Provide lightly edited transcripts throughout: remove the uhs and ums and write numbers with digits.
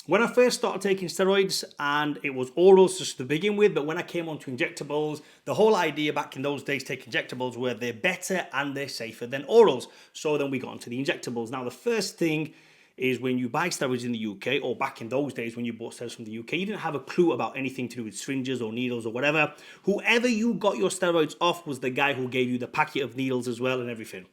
When I first started taking steroids, and it was orals just to begin with, but when I came onto injectables, the whole idea back in those days taking injectables were they're better and they're safer than orals. So then we got onto the injectables. Now the first thing is when you buy steroids in the UK, or back in those days when you bought steroids from the UK, you didn't have a clue about anything to do with syringes or needles or whatever. Whoever you got your steroids off was the guy who gave you the packet of needles as well and everything.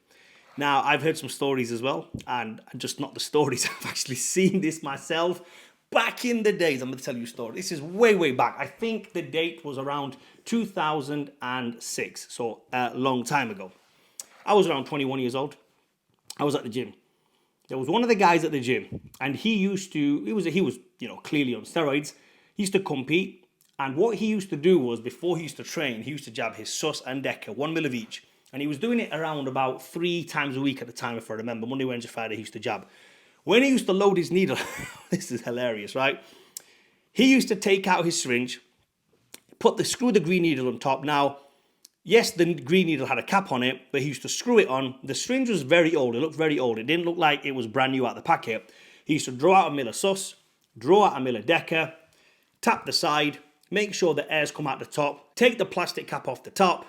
Now, I've heard some stories as well, and just not the stories, I've actually seen this myself. Back in the days, I'm going to tell you a story. This is way, way back. I think the date was around 2006, so a long time ago. I was around 21 years old. I was at the gym. There was one of the guys at the gym, and he was clearly on steroids. He used to compete, and what he used to do was, before he used to train, he used to jab his sus and deca, 1 mil of each. And he was doing it around about 3 times a week at the time, if I remember. Monday, Wednesday, Friday, he used to jab. When he used to load his needle, this is hilarious, right? He used to take out his syringe, screw the green needle on top. Now, yes, the green needle had a cap on it, but he used to screw it on. The syringe was very old. It looked very old. It didn't look like it was brand new out of the packet. He used to draw out a mil of sus, draw out a mil of deca, tap the side, make sure the air's come out the top, take the plastic cap off the top,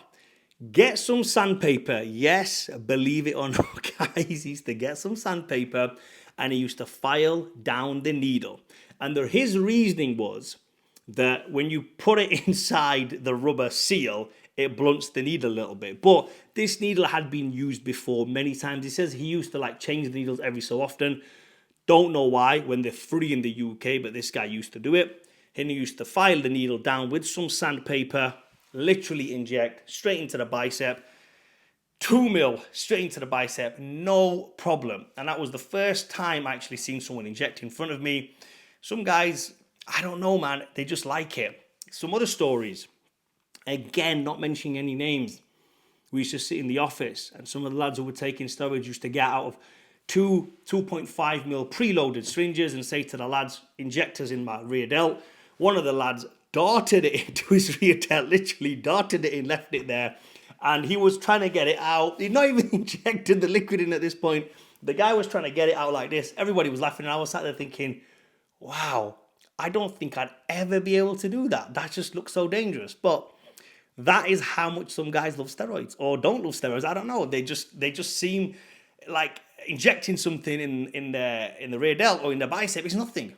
get some sandpaper. Yes, believe it or not, guys, he used to get some sandpaper and he used to file down the needle. And his reasoning was that when you put it inside the rubber seal, it blunts the needle a little bit. But this needle had been used before many times. He says he used to change the needles every so often. Don't know why when they're free in the UK, but this guy used to do it. And he used to file the needle down with some sandpaper, literally inject straight into the bicep. 2 mil straight into the bicep, no problem. And that was the first time I actually seen someone inject in front of me. Some guys, I don't know, man, they just like it. Some other stories, again, not mentioning any names. We used to sit in the office and some of the lads who were taking steroids used to get out of 2.5 mil preloaded syringes and say to the lads, injectors in my rear delt. One of the lads darted it into his rear delt, literally darted it in, left it there. And he was trying to get it out. He'd not even injected the liquid in at this point. The guy was trying to get it out like this. Everybody was laughing. And I was sat there thinking, wow, I don't think I'd ever be able to do that. That just looks so dangerous. But that is how much some guys love steroids or don't love steroids. I don't know. They just seem like injecting something in the rear delt or in the bicep is nothing.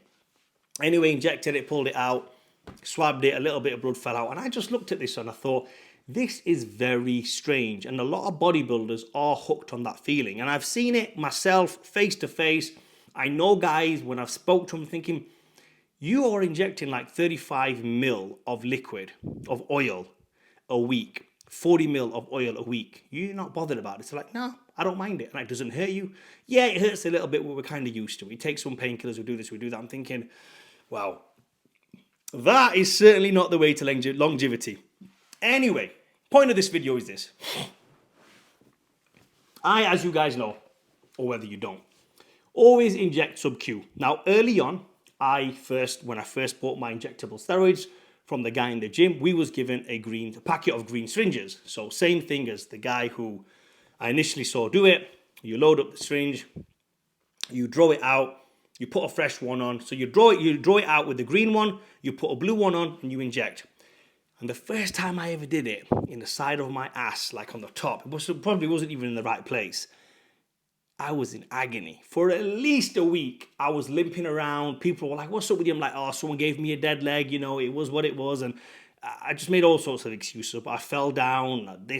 Anyway, injected it, pulled it out, swabbed it, a little bit of blood fell out. And I just looked at this and I thought, this is very strange, and a lot of bodybuilders are hooked on that feeling. And I've seen it myself, face to face. I know guys, when I've spoke to them, thinking, you are injecting like 35 mil of liquid, of oil a week, 40 mil of oil a week. You're not bothered about it. It's like, no, I don't mind it. And it doesn't hurt you. Yeah, it hurts a little bit, but we're kind of used to it. We take some painkillers, we do this, we do that. I'm thinking, wow, that is certainly not the way to longevity. Anyway, point of this video is this. I, as you guys know, or whether you don't, always inject sub-Q. Now, early on, when I first bought my injectable steroids from the guy in the gym, we was given a packet of green syringes. So same thing as the guy who I initially saw do it. You load up the syringe, you draw it out, you put a fresh one on. So you draw it out with the green one, you put a blue one on, and you inject. And the first time I ever did it, in the side of my ass, like on the top, it probably wasn't even in the right place. I was in agony. For at least a week, I was limping around. People were like, what's up with you? I'm like, oh, someone gave me a dead leg. You know, it was what it was. And I just made all sorts of excuses. But I fell down. I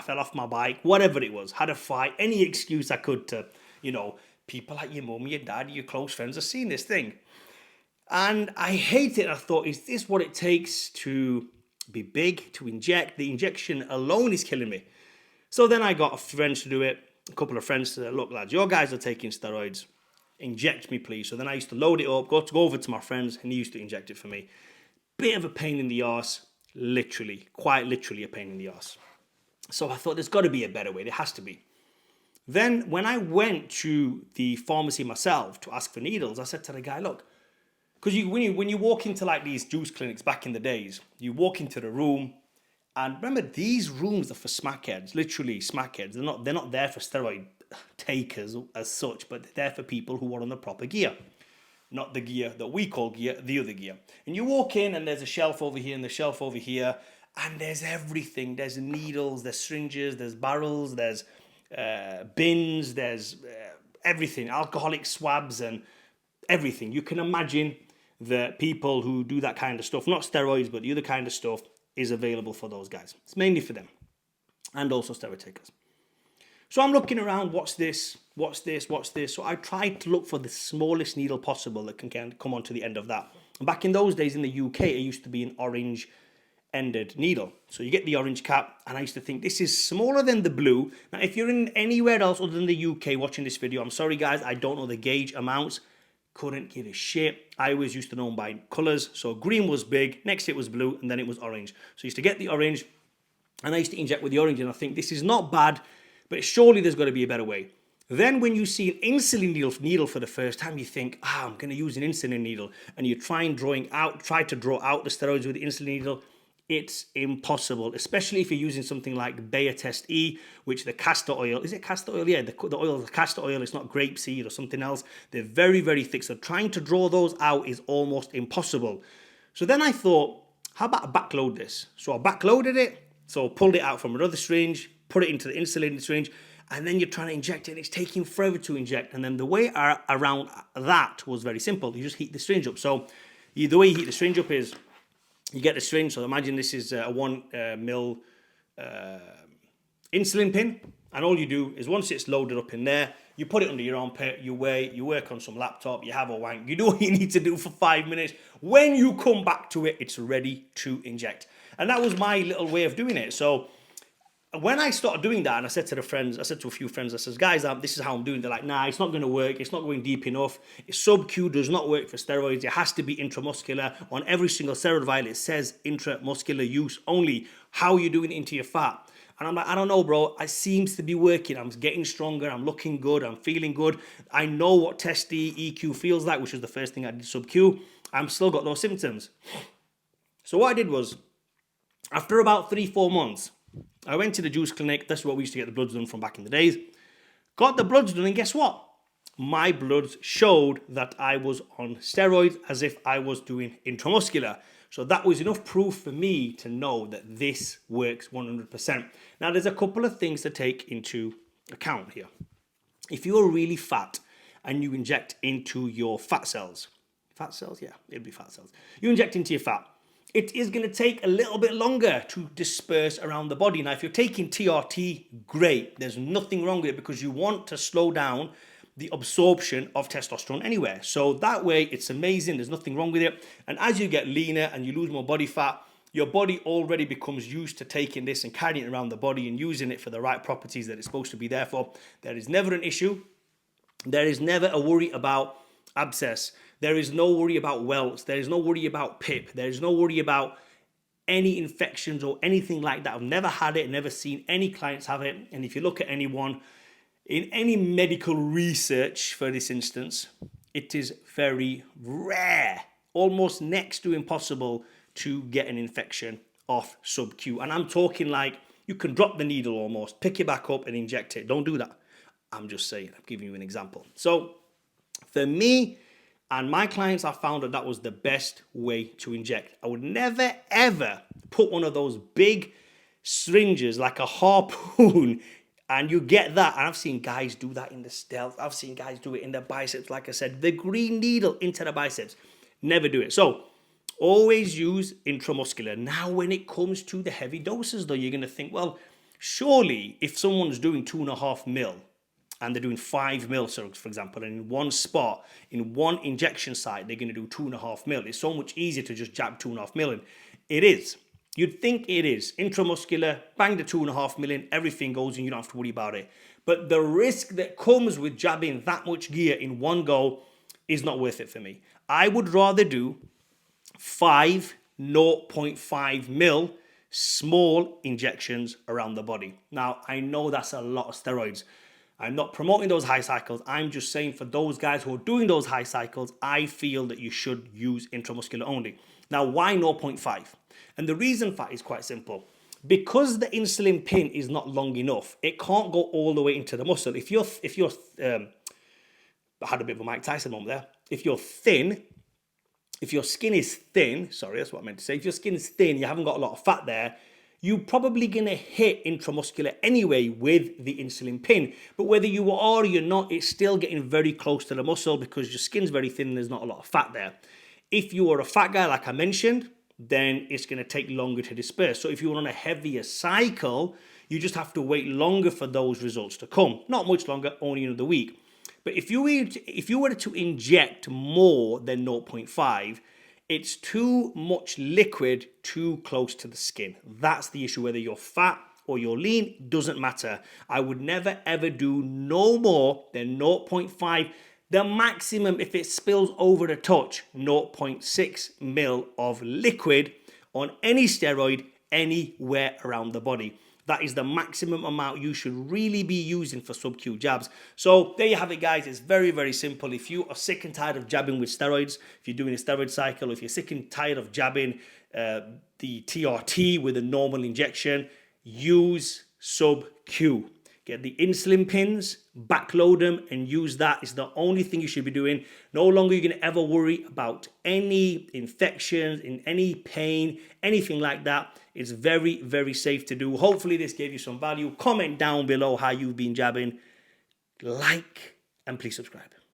fell off my bike. Whatever it was. Had a fight. Any excuse I could to, people like your mum, your dad, your close friends are seeing this thing. And I hate it. I thought, is this what it takes to be big, to inject? The injection alone is killing me. So then I got friends to do it. A couple of friends said, look, lads, your guys are taking steroids. Inject me, please. So then I used to load it up, go over to my friends, and he used to inject it for me. Bit of a pain in the arse, literally, quite literally a pain in the arse. So I thought there's got to be a better way. There has to be. Then when I went to the pharmacy myself to ask for needles, I said to the guy, look, because when you walk into like these juice clinics back in the days, you walk into the room, and remember, these rooms are for smackheads, literally smackheads. They're not there for steroid takers as such, but they're there for people who are on the proper gear. not the gear that we call gear, the other gear. And you walk in and there's a shelf over here and the shelf over here, and there's everything. There's needles, there's syringes, there's barrels, there's bins, there's everything, alcoholic swabs and everything. You can imagine that people who do that kind of stuff, not steroids, but the other kind of stuff, is available for those guys. It's mainly for them, and also steroid takers. So I'm looking around, what's this, what's this, what's this? So I tried to look for the smallest needle possible that can come onto the end of that. And back in those days in the UK, it used to be an orange ended needle. So you get the orange cap, and I used to think this is smaller than the blue. Now, if you're in anywhere else other than the UK watching this video, I'm sorry guys, I don't know the gauge amounts. Couldn't give a shit. I always used to know by colours. So green was big, next it was blue, and then it was orange. So I used to get the orange, and I used to inject with the orange, and I think this is not bad, but surely there's got to be a better way. Then when you see an insulin needle for the first time, you think, I'm going to use an insulin needle, and you try to draw out the steroids with the insulin needle. It's impossible, especially if you're using something like Bayer Test E, which the castor oil, is it castor oil? Yeah, the oil is castor oil, it's not grapeseed or something else. They're very, very thick, so trying to draw those out is almost impossible. So then I thought, how about I backload this? So I backloaded it, so I pulled it out from another syringe, put it into the insulin syringe, and then you're trying to inject it, and it's taking forever to inject. And then the way around that was very simple. You just heat the syringe up. So the way you heat the syringe up is, you get the syringe, so imagine this is a 1 mil insulin pin, and all you do is once it's loaded up in there, you put it under your armpit, you weigh, you work on some laptop, you have a wank, you do what you need to do for 5 minutes. When you come back to it, it's ready to inject. And that was my little way of doing it. So when I started doing that, and I said to a few friends, I said, guys, this is how I'm doing it. They're like, nah, it's not going to work. It's not going deep enough. Sub-Q does not work for steroids. It has to be intramuscular. On every single steroid vial, it says intramuscular use only. How are you doing it into your fat? And I'm like, I don't know, bro. It seems to be working. I'm getting stronger. I'm looking good. I'm feeling good. I know what testy EQ feels like, which was the first thing I did sub-Q. I'm still got those symptoms. So what I did was, after about 3-4 months, I went to the juice clinic. That's what we used to get the bloods done from back in the days. Got the bloods done, and guess what? My bloods showed that I was on steroids as if I was doing intramuscular. So that was enough proof for me to know that this works 100%. Now, there's a couple of things to take into account here. If you're really fat and you inject into your fat cells, yeah, it'd be fat cells. You inject into your fat. It is going to take a little bit longer to disperse around the body. Now, if you're taking TRT, great. There's nothing wrong with it because you want to slow down the absorption of testosterone anywhere. So that way, it's amazing. There's nothing wrong with it. And as you get leaner and you lose more body fat, your body already becomes used to taking this and carrying it around the body and using it for the right properties that it's supposed to be there for. There is never an issue. There is never a worry about abscess. There is no worry about welts. There is no worry about PIP. There is no worry about any infections or anything like that. I've never had it, never seen any clients have it. And if you look at anyone in any medical research for this instance, it is very rare, almost next to impossible to get an infection off sub-Q. And I'm talking like you can drop the needle almost, pick it back up and inject it. Don't do that. I'm just saying, I'm giving you an example. So for me and my clients, I found that was the best way to inject. I would never, ever put one of those big syringes like a harpoon, and you get that. And I've seen guys do that in the stealth. I've seen guys do it in the biceps. Like I said, the green needle into the biceps. Never do it. So always use intramuscular. Now, when it comes to the heavy doses, though, you're going to think, well, surely if someone's doing 2.5 mil, and they're doing 5 mil, so for example, and in one spot, in one injection site, they're going to do 2.5 mil. It's so much easier to just jab 2.5 mil in. It is. You'd think it is. Intramuscular, bang the 2.5 mil in, everything goes and you don't have to worry about it. But the risk that comes with jabbing that much gear in one go is not worth it for me. I would rather do 0.5 mil small injections around the body. Now, I know that's a lot of steroids. I'm not promoting those high cycles. I'm just saying for those guys who are doing those high cycles, I feel that you should use intramuscular only. Now, why 0.5? And the reason for it is quite simple. Because the insulin pin is not long enough, it can't go all the way into the muscle. If you're I had a bit of a Mike Tyson moment there. if you're thin, if your skin is thin, sorry, that's what I meant to say. If your skin is thin, you haven't got a lot of fat there, you're probably going to hit intramuscular anyway with the insulin pin. But whether you are or you're not, it's still getting very close to the muscle because your skin's very thin and there's not a lot of fat there. If you are a fat guy, like I mentioned, then it's going to take longer to disperse. So if you're on a heavier cycle, you just have to wait longer for those results to come. Not much longer, only another week. But if you were to inject more than 0.5, it's too much liquid too close to the skin. That's the issue. Whether you're fat or you're lean, doesn't matter. I would never ever do no more than 0.5. The maximum, if it spills over the touch, 0.6 mil of liquid on any steroid anywhere around the body. That is the maximum amount you should really be using for sub-Q jabs. So there you have it, guys. It's very, very simple. If you are sick and tired of jabbing with steroids, if you're doing a steroid cycle, if you're sick and tired of jabbing the TRT with a normal injection, use sub-Q. Get the insulin pins, backload them, and use that. It's the only thing you should be doing. No longer you're going to ever worry about any infections, in any pain, anything like that. It's very, very safe to do. Hopefully this gave you some value. Comment down below how you've been jabbing. Like, and please subscribe.